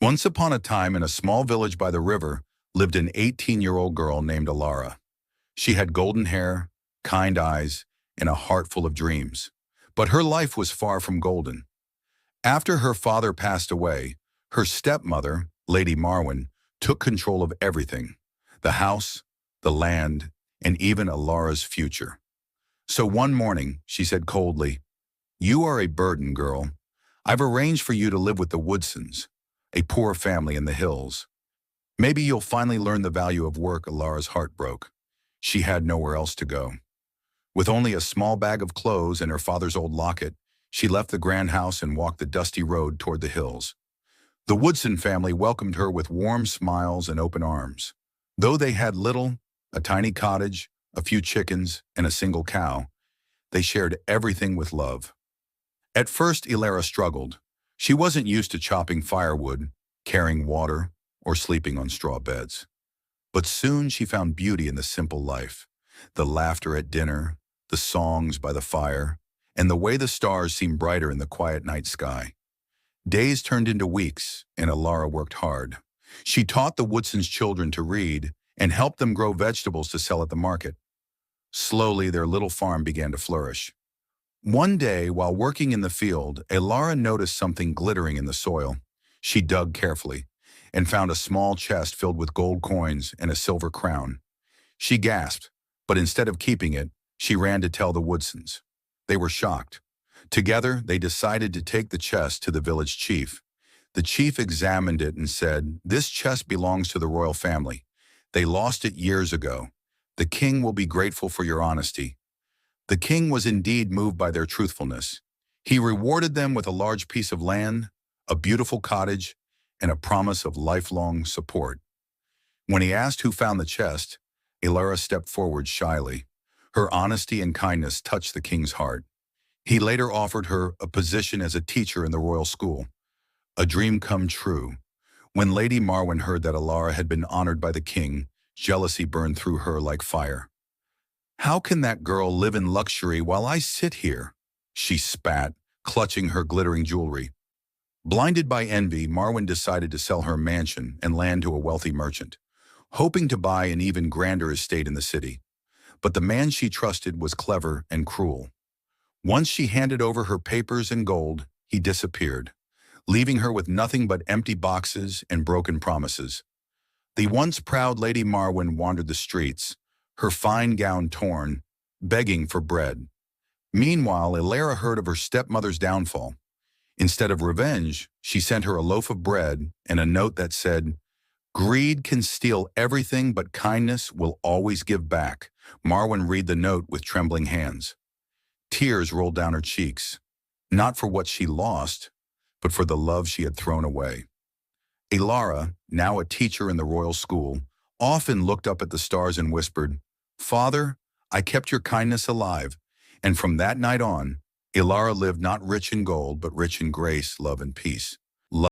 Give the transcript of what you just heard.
Once upon a time, in a small village by the river, lived an 18-year-old girl named Alara. She had golden hair, kind eyes, and a heart full of dreams. But her life was far from golden. After her father passed away, her stepmother, Lady Marwyn, took control of everything: the house, the land, and even Alara's future. So one morning, she said coldly, "You are a burden, girl. I've arranged for you to live with the Woodsons, a poor family in the hills. Maybe you'll finally learn the value of work." Alara's heart broke. She had nowhere else to go. With only a small bag of clothes and her father's old locket, she left the grand house and walked the dusty road toward the hills. The Woodson family welcomed her with warm smiles and open arms. Though they had little, a tiny cottage, a few chickens, and a single cow, they shared everything with love. At first, Alara struggled. She wasn't used to chopping firewood, carrying water, or sleeping on straw beds. But soon she found beauty in the simple life: the laughter at dinner, the songs by the fire, and the way the stars seemed brighter in the quiet night sky. Days turned into weeks, and Alara worked hard. She taught the Woodsons' children to read and helped them grow vegetables to sell at the market. Slowly, their little farm began to flourish. One day, while working in the field, Alara noticed something glittering in the soil. She dug carefully and found a small chest filled with gold coins and a silver crown. She gasped, but instead of keeping it, she ran to tell the Woodsons. They were shocked. Together, they decided to take the chest to the village chief. The chief examined it and said, "This chest belongs to the royal family. They lost it years ago. The king will be grateful for your honesty." The king was indeed moved by their truthfulness. He rewarded them with a large piece of land, a beautiful cottage, and a promise of lifelong support. When he asked who found the chest, Alara stepped forward shyly. Her honesty and kindness touched the king's heart. He later offered her a position as a teacher in the royal school. A dream come true. When Lady Marwyn heard that Alara had been honored by the king, jealousy burned through her like fire. "How can that girl live in luxury while I sit here?" she spat, clutching her glittering jewelry. Blinded by envy, Marwyn decided to sell her mansion and land to a wealthy merchant, hoping to buy an even grander estate in the city. But the man she trusted was clever and cruel. Once she handed over her papers and gold, he disappeared, leaving her with nothing but empty boxes and broken promises. The once proud Lady Marwyn wandered the streets, her fine gown torn, begging for bread. Meanwhile, Alara heard of her stepmother's downfall. Instead of revenge, she sent her a loaf of bread and a note that said, "Greed can steal everything, but kindness will always give back." Marwyn read the note with trembling hands. Tears rolled down her cheeks, not for what she lost, but for the love she had thrown away. Alara, now a teacher in the royal school, often looked up at the stars and whispered, "Father, I kept your kindness alive." And from that night on, Alara lived not rich in gold, but rich in grace, love, and peace.